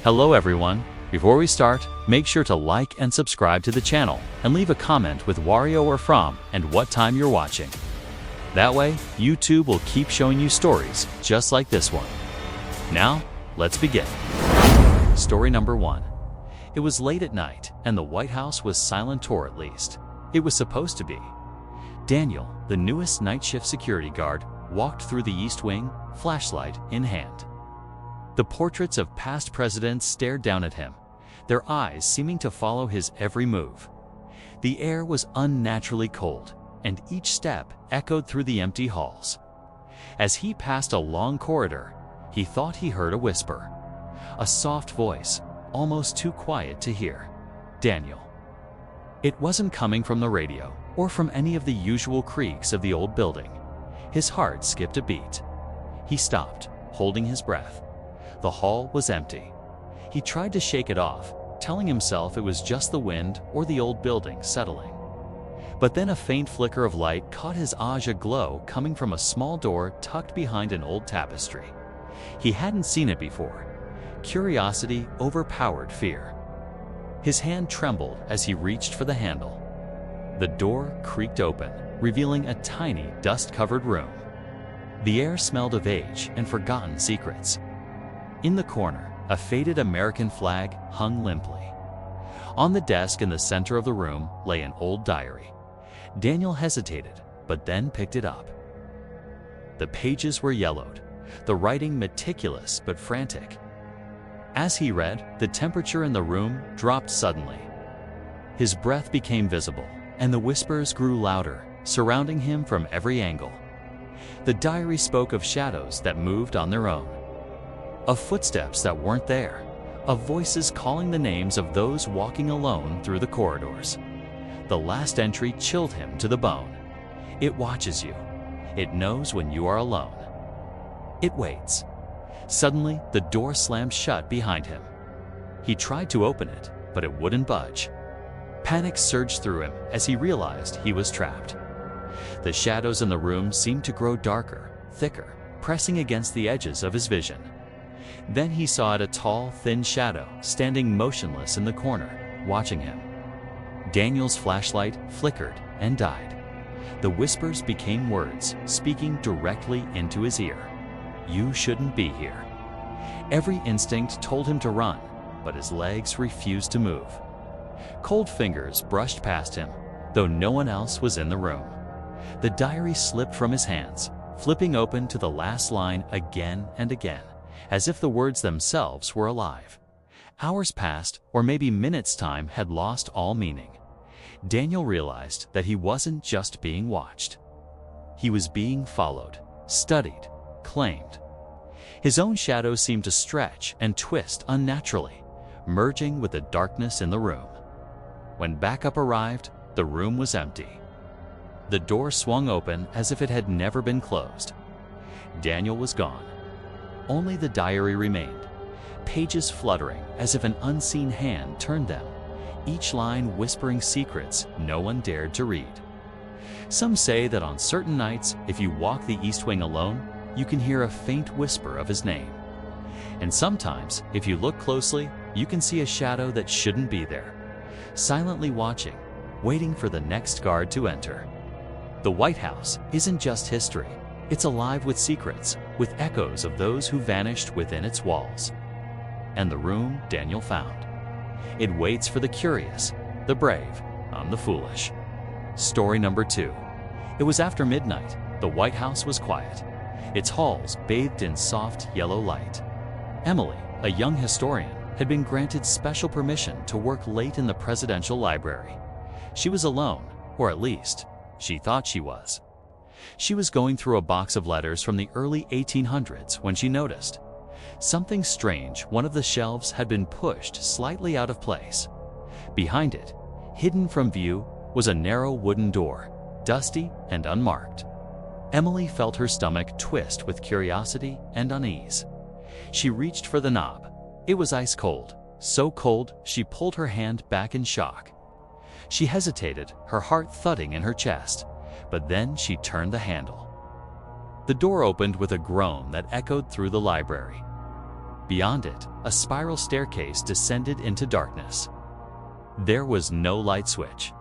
Hello everyone. Before we start, make sure to like and subscribe to the channel and leave a comment with Wario or from and what time you're watching. That way, YouTube will keep showing you stories just like this one. Now, let's begin. Story number 1. It was late at night and the White House was silent, or at least it was supposed to be. Daniel, the newest night shift security guard, walked through the East Wing, flashlight in hand. The portraits of past presidents stared down at him, their eyes seeming to follow his every move. The air was unnaturally cold, and each step echoed through the empty halls. As he passed a long corridor, he thought he heard a whisper. A soft voice, almost too quiet to hear. Daniel. It wasn't coming from the radio or from any of the usual creaks of the old building. His heart skipped a beat. He stopped, holding his breath. The hall was empty. He tried to shake it off, telling himself it was just the wind or the old building settling. But then a faint flicker of light caught his eyes aglow coming from a small door tucked behind an old tapestry. He hadn't seen it before. Curiosity overpowered fear. His hand trembled as he reached for the handle. The door creaked open, revealing a tiny, dust-covered room. The air smelled of age and forgotten secrets. In the corner, a faded American flag hung limply. On the desk in the center of the room lay an old diary. Daniel hesitated, but then picked it up. The pages were yellowed, the writing meticulous but frantic. As he read, the temperature in the room dropped suddenly. His breath became visible, and the whispers grew louder, surrounding him from every angle. The diary spoke of shadows that moved on their own, of footsteps that weren't there, of voices calling the names of those walking alone through the corridors. The last entry chilled him to the bone. It watches you. It knows when you are alone. It waits. Suddenly, the door slammed shut behind him. He tried to open it, but it wouldn't budge. Panic surged through him as he realized he was trapped. The shadows in the room seemed to grow darker, thicker, pressing against the edges of his vision. Then he saw a tall, thin shadow standing motionless in the corner, watching him. Daniel's flashlight flickered and died. The whispers became words, speaking directly into his ear. You shouldn't be here. Every instinct told him to run, but his legs refused to move. Cold fingers brushed past him, though no one else was in the room. The diary slipped from his hands, flipping open to the last line again and again, as if the words themselves were alive. Hours passed, or maybe minutes' time had lost all meaning. Daniel realized that he wasn't just being watched. He was being followed, studied, claimed. His own shadow seemed to stretch and twist unnaturally, merging with the darkness in the room. When backup arrived, the room was empty. The door swung open as if it had never been closed. Daniel was gone. Only the diary remained, pages fluttering as if an unseen hand turned them, each line whispering secrets no one dared to read. Some say that on certain nights, if you walk the East Wing alone, you can hear a faint whisper of his name. And sometimes, if you look closely, you can see a shadow that shouldn't be there, silently watching, waiting for the next guard to enter. The White House isn't just history. It's alive with secrets, with echoes of those who vanished within its walls. And the room Daniel found. It waits for the curious, the brave, and the foolish. Story number 2. It was after midnight. The White House was quiet, its halls bathed in soft yellow light. Emily, a young historian, had been granted special permission to work late in the presidential library. She was alone, or at least, she thought she was. She was going through a box of letters from the early 1800s when she noticed something strange. One of the shelves had been pushed slightly out of place. Behind it, hidden from view, was a narrow wooden door, dusty and unmarked. Emily felt her stomach twist with curiosity and unease. She reached for the knob. It was ice cold, so cold she pulled her hand back in shock. She hesitated, her heart thudding in her chest, but then she turned the handle. The door opened with a groan that echoed through the library. Beyond it, a spiral staircase descended into darkness. There was no light switch,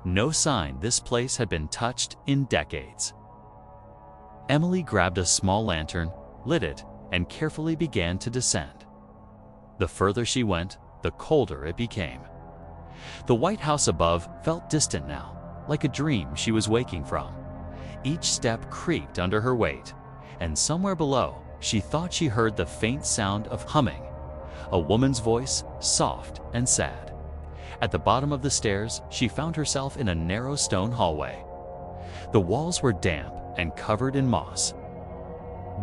no sign this place had been touched in decades. Emily grabbed a small lantern, lit it, and carefully began to descend. The further she went, the colder it became. The White House above felt distant now, like a dream she was waking from. Each step creaked under her weight, and somewhere below, she thought she heard the faint sound of humming, a woman's voice, soft and sad. At the bottom of the stairs, she found herself in a narrow stone hallway. The walls were damp and covered in moss.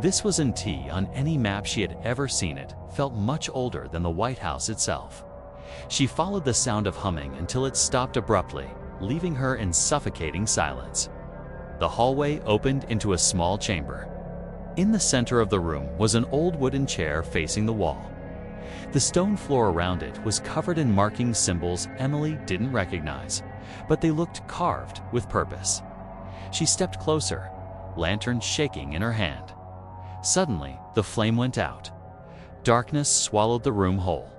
This was in T on any map she had ever seen. It felt much older than the White House itself. She followed the sound of humming until it stopped abruptly, leaving her in suffocating silence. The hallway opened into a small chamber. In the center of the room was an old wooden chair facing the wall. The stone floor around it was covered in marking symbols Emily didn't recognize, but they looked carved with purpose. She stepped closer, lantern shaking in her hand. Suddenly, the flame went out. Darkness swallowed the room whole.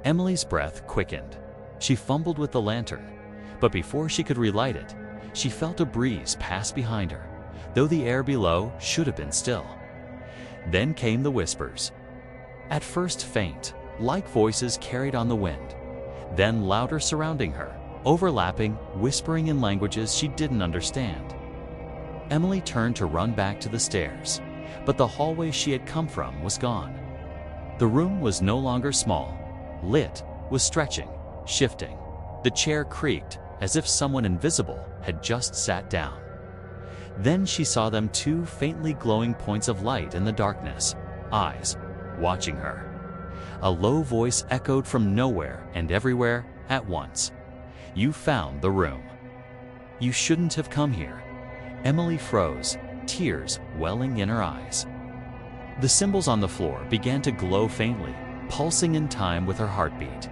Emily's breath quickened. She fumbled with the lantern, but before she could relight it, she felt a breeze pass behind her, though the air below should have been still. Then came the whispers. At first faint, like voices carried on the wind, then louder surrounding her, overlapping, whispering in languages she didn't understand. Emily turned to run back to the stairs, but the hallway she had come from was gone. The room was no longer small. Lit was stretching, shifting. The chair creaked as if someone invisible had just sat down. Then she saw them, two faintly glowing points of light in the darkness, eyes watching her. A low voice echoed from nowhere and everywhere at once. "You found the room. You shouldn't have come here." Emily froze, tears welling in her eyes. The symbols on the floor began to glow faintly, pulsing in time with her heartbeat.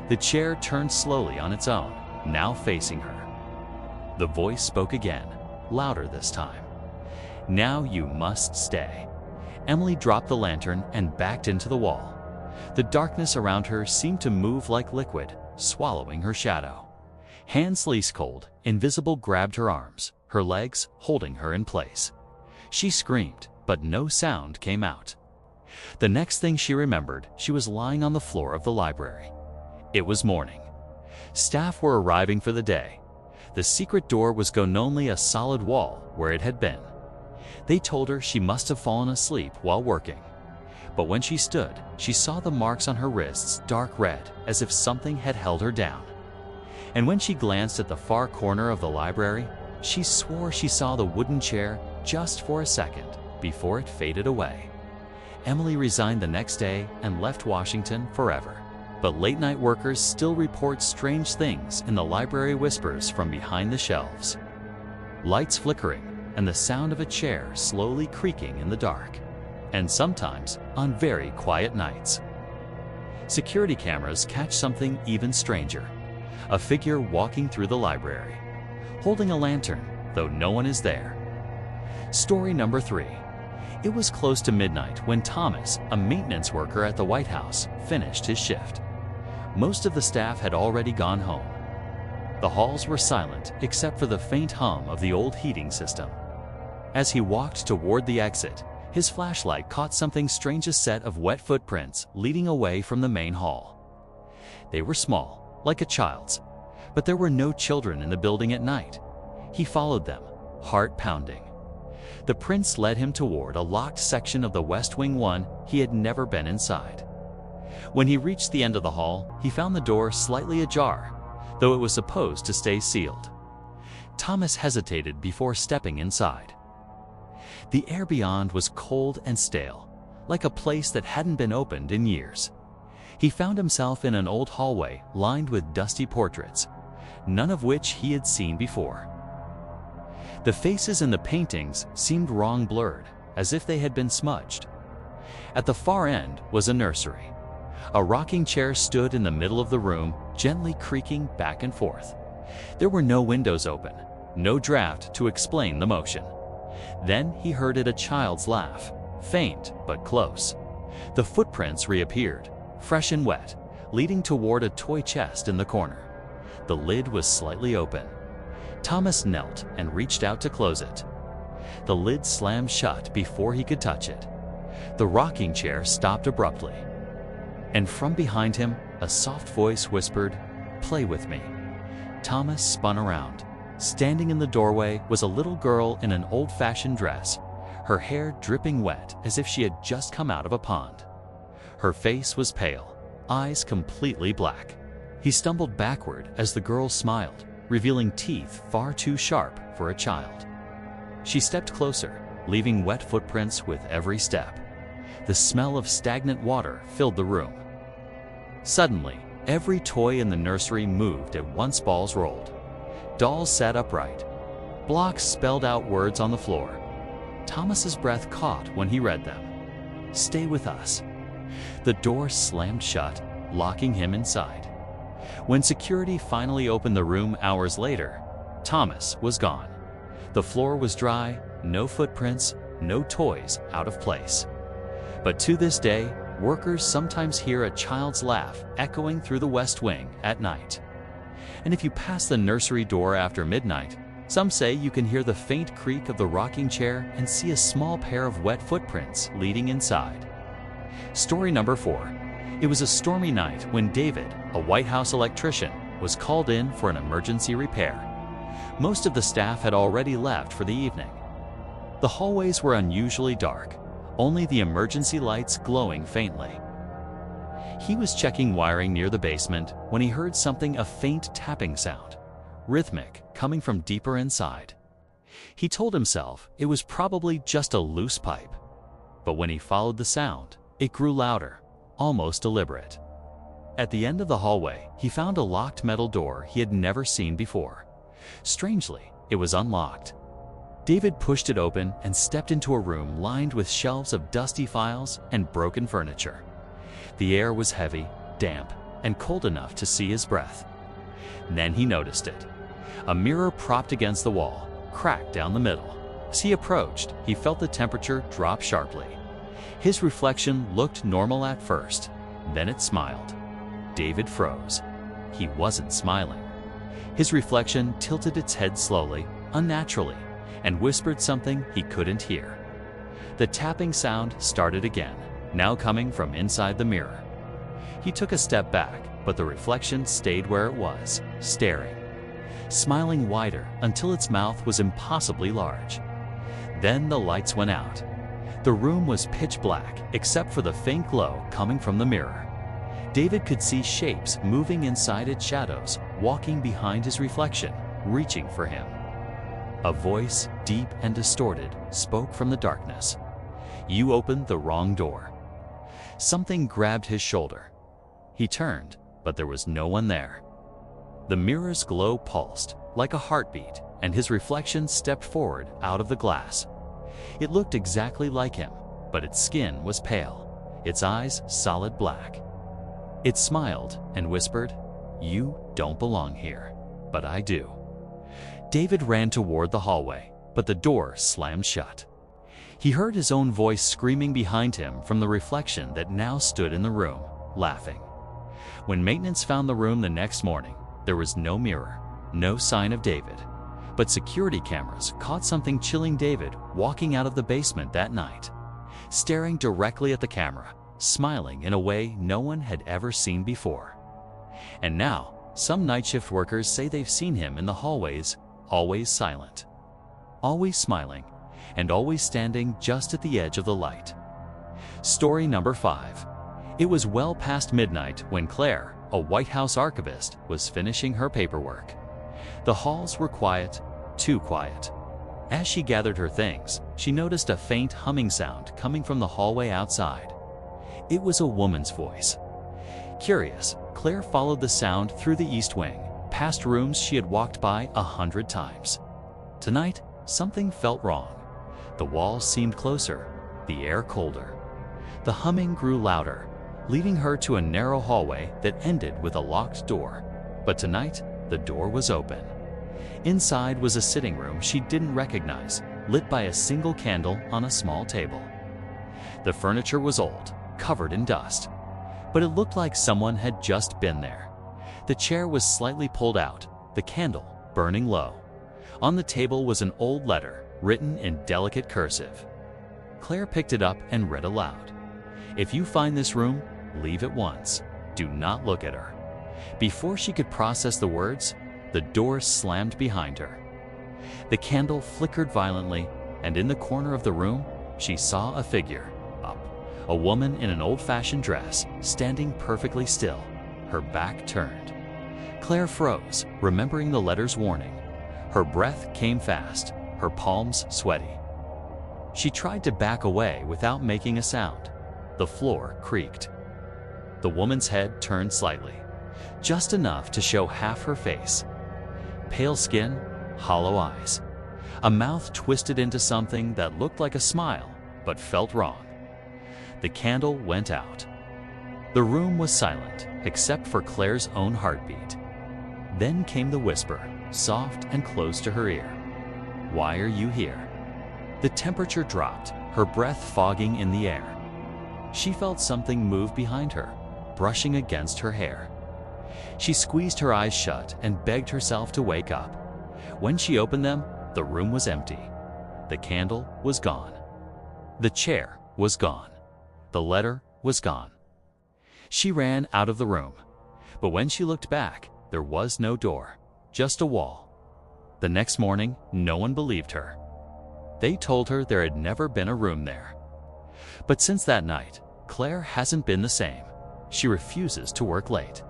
The chair turned slowly on its own, now facing her. The voice spoke again, louder this time. "Now you must stay." Emily dropped the lantern and backed into the wall. The darkness around her seemed to move like liquid, swallowing her shadow. Hands ice cold, invisible, grabbed her arms, her legs holding her in place. She screamed, but no sound came out. The next thing she remembered, she was lying on the floor of the library. It was morning. Staff were arriving for the day. The secret door was gone, only a solid wall where it had been. They told her she must have fallen asleep while working. But when she stood, she saw the marks on her wrists, dark red, as if something had held her down. And when she glanced at the far corner of the library, she swore she saw the wooden chair just for a second before it faded away. Emily resigned the next day and left Washington forever. But late-night workers still report strange things in the library, whispers from behind the shelves, lights flickering, and the sound of a chair slowly creaking in the dark. And sometimes on very quiet nights. Security cameras catch something even stranger. A figure walking through the library, holding a lantern, though no one is there. Story number 3. It was close to midnight when Thomas, a maintenance worker at the White House, finished his shift. Most of the staff had already gone home. The halls were silent except for the faint hum of the old heating system. As he walked toward the exit, his flashlight caught something strange, a set of wet footprints leading away from the main hall. They were small, like a child's, but there were no children in the building at night. He followed them, heart pounding. The prints led him toward a locked section of the West Wing, one he had never been inside. When he reached the end of the hall, he found the door slightly ajar, though it was supposed to stay sealed. Thomas hesitated before stepping inside. The air beyond was cold and stale, like a place that hadn't been opened in years. He found himself in an old hallway lined with dusty portraits, none of which he had seen before. The faces in the paintings seemed wrong, blurred, as if they had been smudged. At the far end was a nursery. A rocking chair stood in the middle of the room, gently creaking back and forth. There were no windows open, no draft to explain the motion. Then he heard it, a child's laugh, faint but close. The footprints reappeared, fresh and wet, leading toward a toy chest in the corner. The lid was slightly open. Thomas knelt and reached out to close it. The lid slammed shut before he could touch it. The rocking chair stopped abruptly. And from behind him, a soft voice whispered, "Play with me." Thomas spun around. Standing in the doorway was a little girl in an old-fashioned dress, her hair dripping wet as if she had just come out of a pond. Her face was pale, eyes completely black. He stumbled backward as the girl smiled, revealing teeth far too sharp for a child. She stepped closer, leaving wet footprints with every step. The smell of stagnant water filled the room. Suddenly, every toy in the nursery moved at once. Balls rolled. Dolls sat upright. Blocks spelled out words on the floor. Thomas's breath caught when he read them. "Stay with us." The door slammed shut, locking him inside. When security finally opened the room hours later, Thomas was gone. The floor was dry, no footprints, no toys out of place. But to this day, workers sometimes hear a child's laugh echoing through the West Wing at night. And if you pass the nursery door after midnight, some say you can hear the faint creak of the rocking chair and see a small pair of wet footprints leading inside. Story number 4. It was a stormy night when David, a White House electrician, was called in for an emergency repair. Most of the staff had already left for the evening. The hallways were unusually dark, only the emergency lights glowing faintly. He was checking wiring near the basement when he heard something, a faint tapping sound, rhythmic, coming from deeper inside. He told himself it was probably just a loose pipe. But when he followed the sound, it grew louder, almost deliberate. At the end of the hallway, he found a locked metal door he had never seen before. Strangely, it was unlocked. David pushed it open and stepped into a room lined with shelves of dusty files and broken furniture. The air was heavy, damp, and cold enough to see his breath. Then he noticed it. A mirror propped against the wall, cracked down the middle. As he approached, he felt the temperature drop sharply. His reflection looked normal at first, then it smiled. David froze. He wasn't smiling. His reflection tilted its head slowly, unnaturally, and whispered something he couldn't hear. The tapping sound started again, now coming from inside the mirror. He took a step back, but the reflection stayed where it was, staring, smiling wider until its mouth was impossibly large. Then the lights went out. The room was pitch black, except for the faint glow coming from the mirror. David could see shapes moving inside its shadows, walking behind his reflection, reaching for him. A voice, deep and distorted, spoke from the darkness. "You opened the wrong door." Something grabbed his shoulder. He turned, but there was no one there. The mirror's glow pulsed, like a heartbeat, and his reflection stepped forward out of the glass. It looked exactly like him, but its skin was pale, its eyes solid black. It smiled and whispered, "You don't belong here, but I do." David ran toward the hallway, but the door slammed shut. He heard his own voice screaming behind him from the reflection that now stood in the room, laughing. When maintenance found the room the next morning, there was no mirror, no sign of David. But security cameras caught something chilling David walking out of the basement that night, staring directly at the camera, smiling in a way no one had ever seen before. And now, some night shift workers say they've seen him in the hallways, always silent, always smiling, and always standing just at the edge of the light. Story number 5. It was well past midnight when Claire, a White House archivist, was finishing her paperwork. The halls were quiet, too quiet. As she gathered her things, she noticed a faint humming sound coming from the hallway outside. It was a woman's voice. Curious, Claire followed the sound through the East Wing, past rooms she had walked by 100 times. Tonight, something felt wrong. The walls seemed closer, the air colder. The humming grew louder, leading her to a narrow hallway that ended with a locked door. But tonight, the door was open. Inside was a sitting room she didn't recognize, lit by a single candle on a small table. The furniture was old, covered in dust. But it looked like someone had just been there. The chair was slightly pulled out, the candle burning low. On the table was an old letter, written in delicate cursive. Claire picked it up and read aloud. "If you find this room, leave at once. Do not look at her." Before she could process the words, the door slammed behind her. The candle flickered violently, and in the corner of the room, she saw a figure, a woman in an old-fashioned dress, standing perfectly still, her back turned. Claire froze, remembering the letter's warning. Her breath came fast, her palms sweaty. She tried to back away without making a sound. The floor creaked. The woman's head turned slightly, just enough to show half her face. Pale skin, hollow eyes. A mouth twisted into something that looked like a smile, but felt wrong. The candle went out. The room was silent, except for Claire's own heartbeat. Then came the whisper, soft and close to her ear. "Why are you here?" The temperature dropped, her breath fogging in the air. She felt something move behind her, brushing against her hair. She squeezed her eyes shut and begged herself to wake up. When she opened them, the room was empty. The candle was gone. The chair was gone. The letter was gone. She ran out of the room, but when she looked back, there was no door, just a wall. The next morning, no one believed her. They told her there had never been a room there. But since that night, Claire hasn't been the same. She refuses to work late.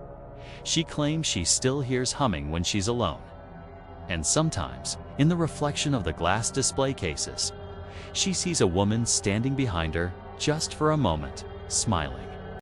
She claims she still hears humming when she's alone. And sometimes, in the reflection of the glass display cases, she sees a woman standing behind her just for a moment, smiling.